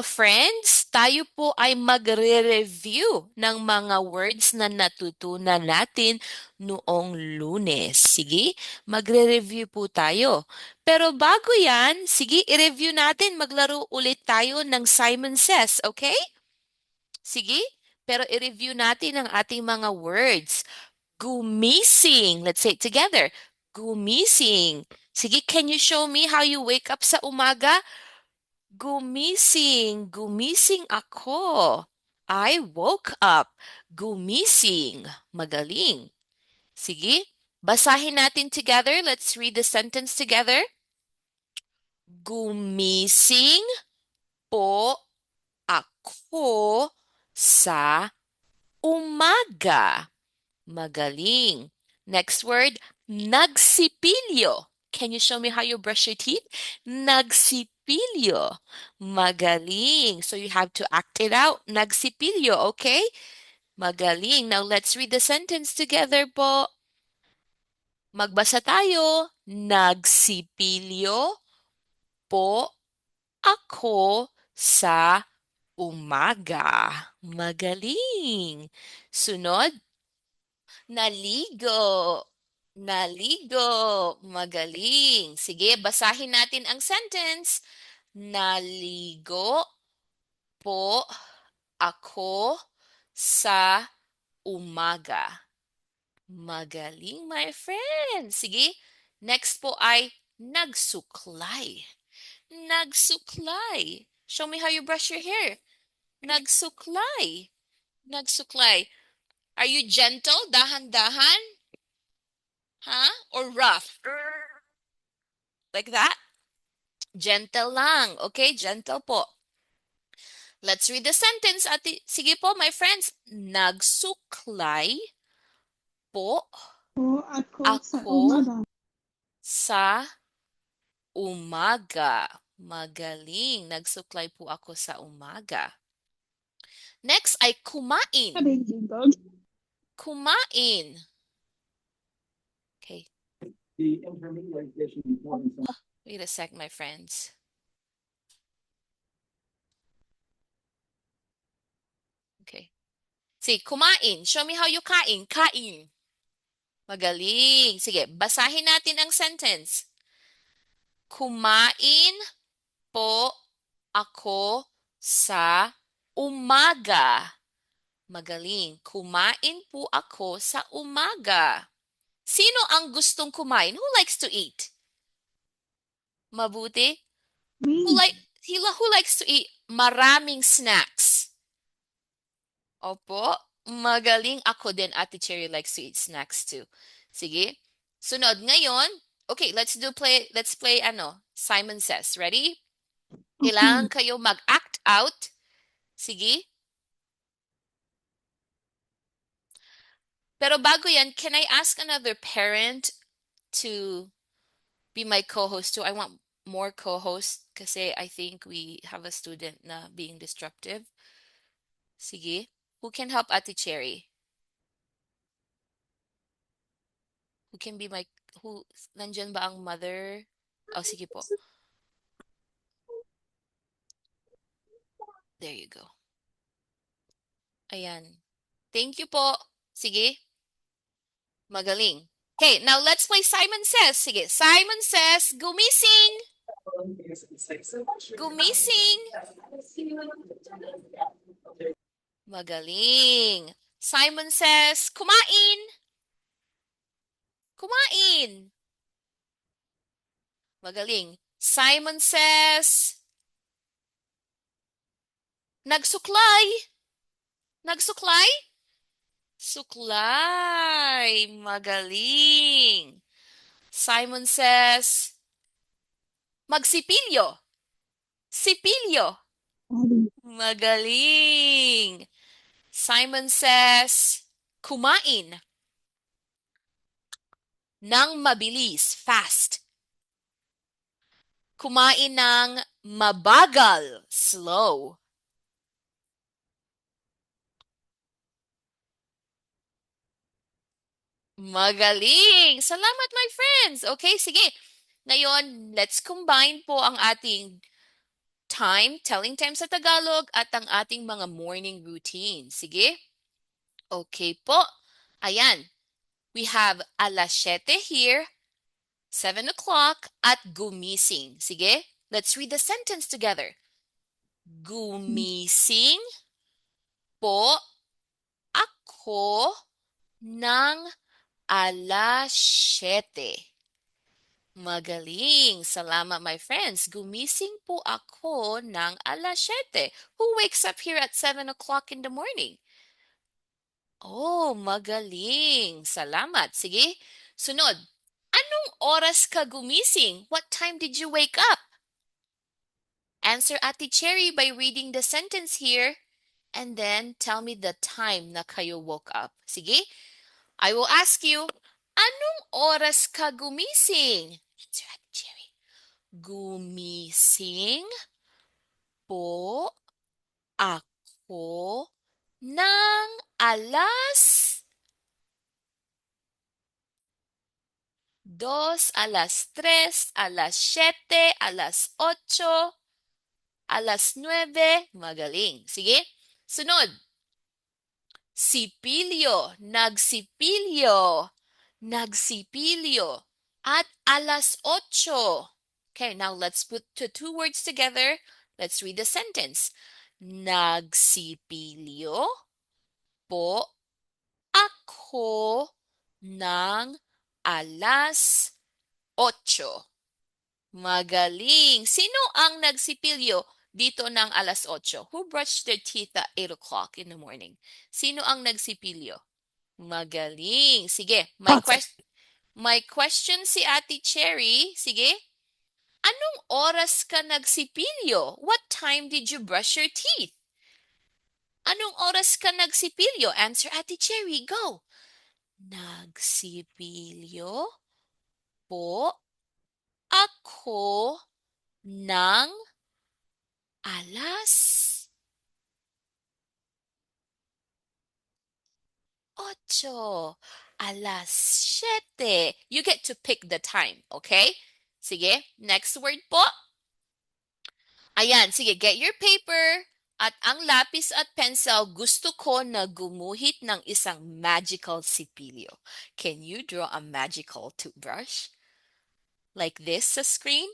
friends, tayo po ay magre-review ng mga words na natutunan natin noong Lunes. Sige, magre-review po tayo. Pero bago yan, sige, i-review natin. Maglaro ulit tayo ng Simon Says, okay? Sige, pero i-review natin ang ating mga words. Gumising. Let's say it together. Gumising. Sige, can you show me how you wake up sa umaga? Gumising, gumising ako. I woke up. Gumising. Magaling. Sige, basahin natin together. Let's read the sentence together. Gumising po ako sa umaga. Magaling. Next word, nagsipilyo. Can you show me how you brush your teeth? Nagsipilyo. Magaling. So you have to act it out. Nagsipilyo, okay? Magaling. Now let's read the sentence together po. Magbasa tayo. Nagsipilyo po ako sa umaga. Magaling. Sunod, naligo. Naligo. Magaling. Sige, basahin natin ang sentence. Naligo po ako sa umaga. Magaling, my friend. Sige, next po ay nagsuklay. Nagsuklay. Show me how you brush your hair. Nagsuklay. Nagsuklay. Are you gentle? Dahan-dahan? Huh? Or rough? Like that? Gentle lang. Okay? Gentle po. Let's read the sentence. Sige po, my friends. Nagsuklay po Po ako sa ako umaga. sa umaga. Magaling. Nagsuklay po ako sa umaga. Next ay kumain. Kabigdog. Kumain. Okay. Wait a sec, my friends. Okay. Sige, kumain. Show me how you kain. Kain. Magaling. Sige, basahin natin ang sentence. Kumain po ako sa umaga. Magaling. Kumain po ako sa umaga. Sino ang gustong kumain? Who likes to eat? Mabuti? Me. Who likes to eat maraming snacks? Opo, magaling. Ako din, Ate Cherry likes to eat snacks too. Sige. Sunod. Ngayon, okay, let's play Simon Says. Ready? Kailangan kayo mag-act out. Sige. Pero bago yan, can I ask another parent to be my co-host too? I want more co-hosts kasi I think we have a student na being disruptive. Sige. Who can help Ate Cherry? Who can be my, nandyan ba ang mother? Oh, sige po. There you go. Ayan. Thank you po. Sige. Magaling. Okay, now let's play Simon Says. Sige, Simon Says, gumising. Gumising. Magaling. Simon Says, kumain. Kumain. Magaling. Simon Says, nagsuklay. Nagsuklay? Suklay. Magaling. Simon Says, magsipilyo. Sipilyo. Magaling. Simon Says, kumain. Nang mabilis, fast. Kumain ng mabagal, slow. Magaling! Salamat, my friends! Okay, sige. Ngayon, let's combine po ang ating time, telling time sa Tagalog, at ang ating mga morning routine. Sige? Okay po. Ayan. We have alas 7 here, 7 o'clock, at gumising. Sige? Let's read the sentence together. Gumising po ako ng alas 7. Magaling. Salamat, my friends. Gumising po ako ng alas 7. Who wakes up here at 7 o'clock in the morning? Oh, magaling. Salamat. Sige. Sunod. Anong oras ka gumising? What time did you wake up? Answer Ate Cherry by reading the sentence here and then tell me the time na kayo woke up. Sige? I will ask you, anong oras ka gumising? Answer Ate Cherry. Gumising po ako ng alas 2, alas 3, alas 7, alas 8, alas 9. Magaling. Sige? Sunod. Sipilyo, nagsipilyo, nagsipilyo, at alas 8. Okay, now let's put the two words together. Let's read the sentence. Nagsipilyo po ako ng alas 8. Magaling. Sino ang nagsipilyo dito ng alas 8? Who brushed their teeth at 8 o'clock in the morning? Sino ang nagsipilyo? Magaling. Sige, my question si Ate Cherry. Sige. Anong oras ka nagsipilyo? What time did you brush your teeth? Anong oras ka nagsipilyo? Answer Ate Cherry. Go. Nagsipilyo po ako ng alas 8. Alas 7. You get to pick the time, okay? Sige, next word po. Ayan, sige, get your paper at ang lapis at pencil. Gusto ko na gumuhit ng isang magical sipilyo. Can you draw a magical toothbrush? Like this sa screen?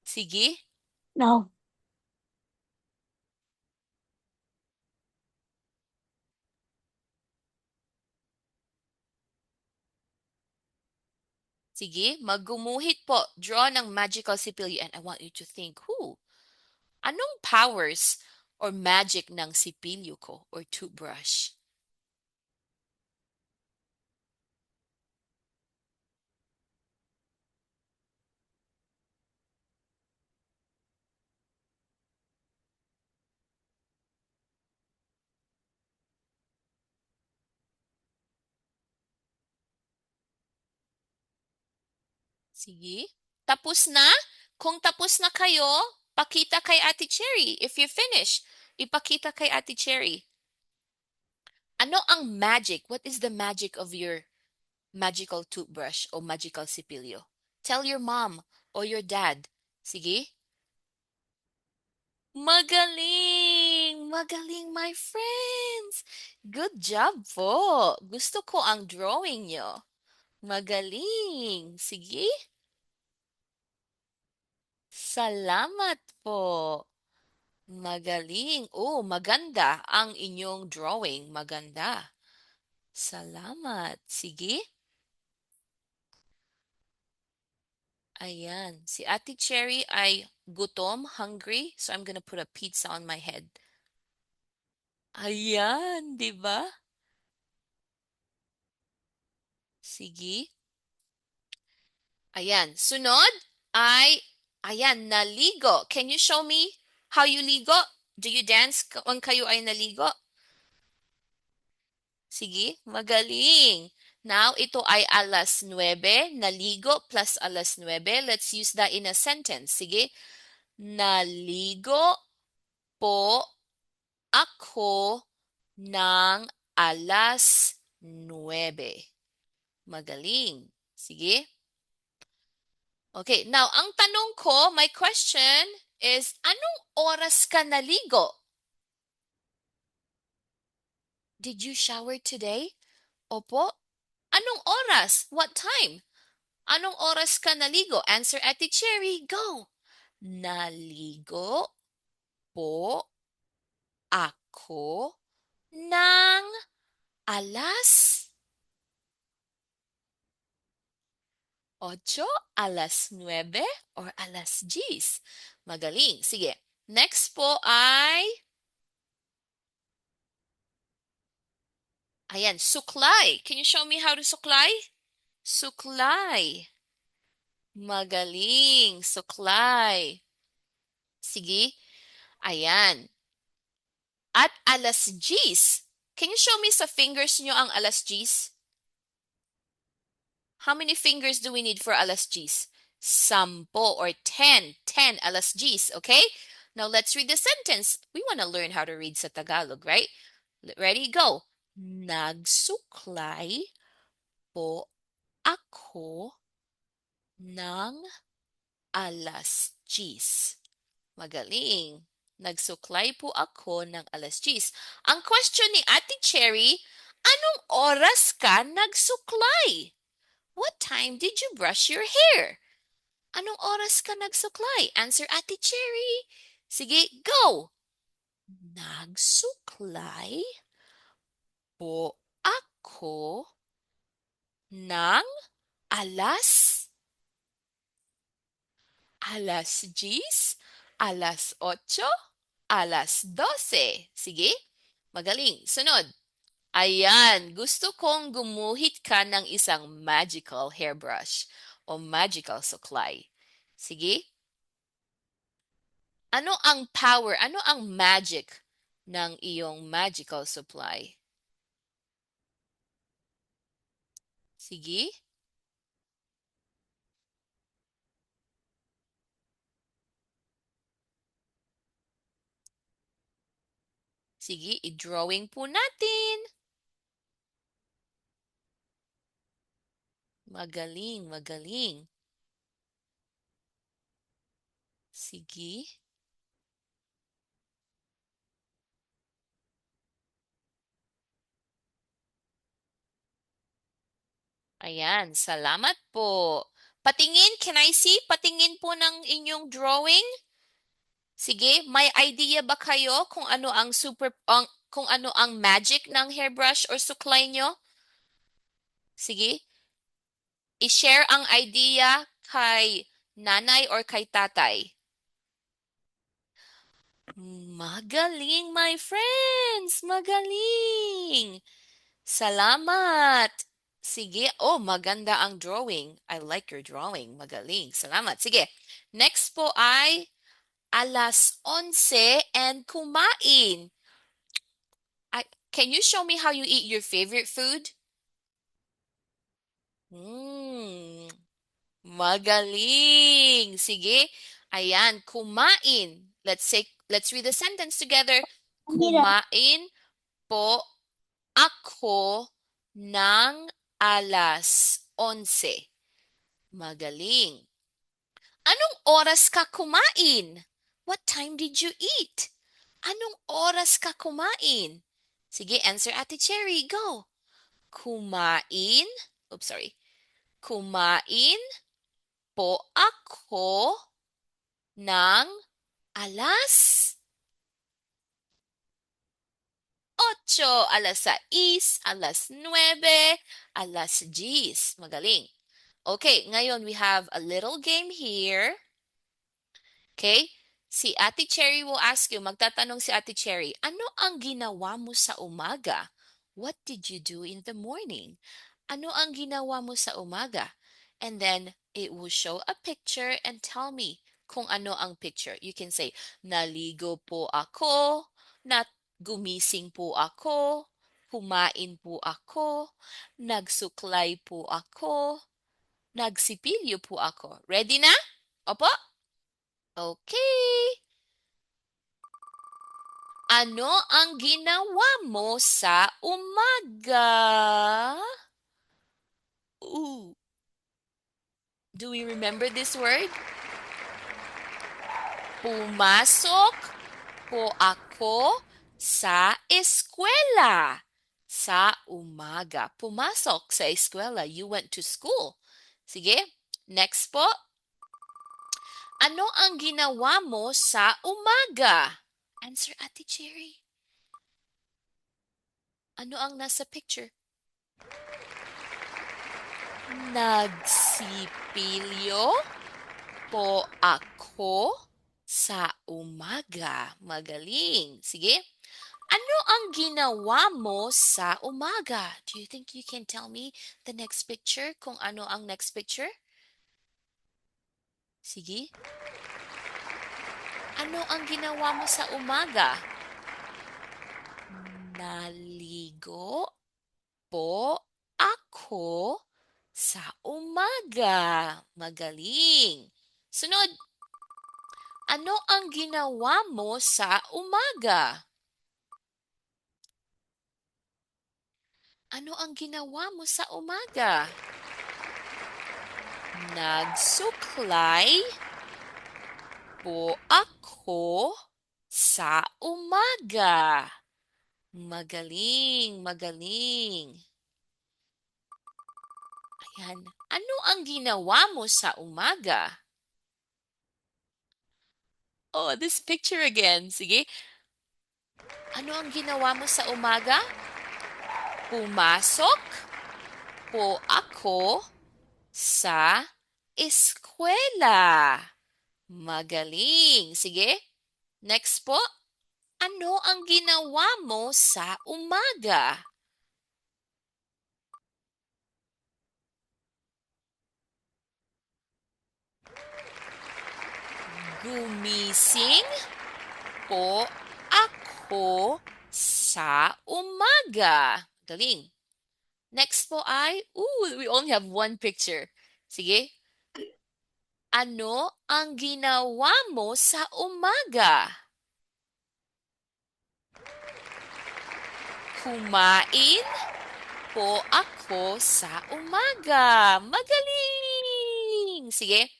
Sige. No. Sige, maggumuhit po. Draw ng magical sipilyo and I want you to think, who? Anong powers or magic ng sipilyo ko or toothbrush? Sige. Tapos na? Kung tapos na kayo, pakita kay Ate Cherry. If you finish, ipakita kay Ate Cherry. Ano ang magic? What is the magic of your magical toothbrush o magical sipilyo? Tell your mom or your dad. Sige. Magaling! Magaling, my friends! Good job po. Gusto ko ang drawing nyo. Magaling. Sige. Salamat po. Magaling. Oh, maganda ang inyong drawing. Maganda. Salamat. Sige. Ayan. Si Ate Cherry ay gutom, hungry. So I'm gonna put a pizza on my head. Ayan, di ba? Sige. Ayan. Sunod ay, ayan, naligo. Can you show me how you ligo? Do you dance kung kayo ay naligo? Sige, magaling. Now, ito ay alas 9. Naligo plus alas 9. Let's use that in a sentence. Sige. Naligo po ako ng alas 9. Magaling. Sige. Okay, now, ang tanong ko, my question, is, anong oras ka naligo? Did you shower today? Opo. Anong oras? What time? Anong oras ka naligo? Answer, Ate Cherry. Go. Naligo po ako ng alas 8, alas 9, or alas 10? Magaling. Sige. Next po ay, ayan, suklay. Can you show me how to suklay? Suklay. Magaling. Suklay. Sige. Ayan. At alas 10. Can you show me sa fingers nyo ang alas 10? How many fingers do we need for alas 10? 10 or 10. 10 alas 10, okay? Now let's read the sentence. We want to learn how to read sa Tagalog, right? Ready? Go. Nagsuklay po ako ng alas 10. Magaling. Nagsuklay po ako ng alas 10. Ang question ni Ate Cherry, anong oras ka nagsuklay? What time did you brush your hair? Anong oras ka nagsuklay? Answer, Ate Cherry. Sige, go! Nagsuklay po ako ng alas alas 10, alas 8, alas 12. Sige, magaling. Sunod. Ayan, gusto kong gumuhit ka ng isang magical hairbrush o magical suklay. Sige, ano ang power, ano ang magic ng iyong magical supply? Sige, sige, i-drawing po natin. Magaling, magaling. Sige. Ayan, salamat po. Patingin, can I see? Patingin po ng inyong drawing. Sige, may idea ba kayo kung ano ang kung ano ang magic ng hairbrush or suklay nyo? Sige, i-share ang idea kay nanay or kay tatay. Magaling, my friends! Magaling! Salamat! Sige. Oh, maganda ang drawing. I like your drawing. Magaling. Salamat. Sige. Next po ay alas 11 and kumain. Can you show me how you eat your favorite food? Hmm, magaling. Sige. Ayan, kumain. Let's read the sentence together. Kumain po ako ng alas 11. Magaling. Anong oras ka kumain? What time did you eat? Anong oras ka kumain? Sige, answer, Ate Cherry. Go. Kumain. Oops, sorry. Kumain po ako ng alas 8, alas 6, alas 9, alas 10. Magaling. Okay, ngayon we have a little game here. Okay? Si Ate Cherry will ask you, magtatanong si Ate Cherry, ano ang ginawa mo sa umaga? What did you do in the morning? Ano ang ginawa mo sa umaga? And then it will show a picture and tell me kung ano ang picture. You can say, naligo po ako, gumising po ako, kumain po ako, nagsuklay po ako, nagsipilyo po ako. Ready na? Opo? Okay. Ano ang ginawa mo sa umaga? Ooh. Do we remember this word? Pumasok po ako sa eskwela sa umaga. Pumasok sa eskwela. You went to school. Sige, next po. Ano ang ginawa mo sa umaga? Answer, Ate Cherry. Ano ang nasa picture? Nagsipilyo po ako sa umaga. Magaling. Sige. Ano ang ginawa mo sa umaga? Do you think you can tell me the next picture? Kung ano ang next picture? Sige. Ano ang ginawa mo sa umaga? Naligo po ako sa umaga. Magaling. Sunod. Ano ang ginawa mo sa umaga? Ano ang ginawa mo sa umaga? Nagsuklay po ako sa umaga. Magaling, magaling. Ayan. Ano ang ginawa mo sa umaga? Oh, this picture again. Sige. Ano ang ginawa mo sa umaga? Pumasok po ako sa eskwela. Magaling. Sige. Next po. Ano ang ginawa mo sa umaga? Gumising po ako sa umaga. Galing. Next po ay, we only have one picture. Sige. Ano ang ginawa mo sa umaga? Kumain po ako sa umaga. Magaling! Sige.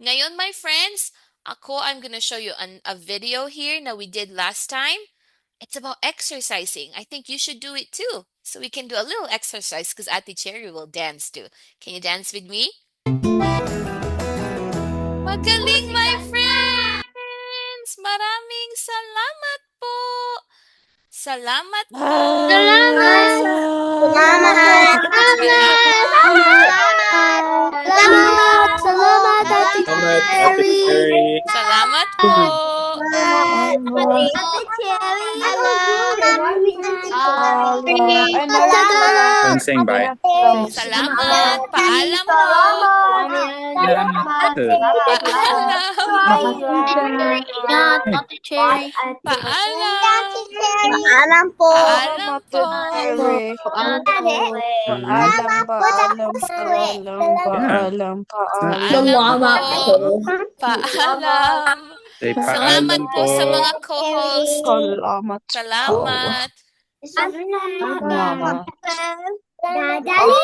Ngayon, my friends, I'm gonna show you a video here that we did last time. It's about exercising. I think you should do it too. So we can do a little exercise because Ate Cherry will dance too. Can you dance with me? Magaling, my friends! Maraming salamat po! Salamat po! Salamat! Salamat! Salamat! Salamat, Ate Salamat, Ate Cherry. Salamat po! Ate Cherry! Don't sing bye. Salamat! Paalam po! Salamat. Paalam! Ingat, Ate Cherry. Paalam! Alam po. Paalam po! Yeah. Paalam po! Paalam! Say Salamat paalam po sa po. mga co-host. Salamat. Salamat! Salamat. Salamat. Dadali.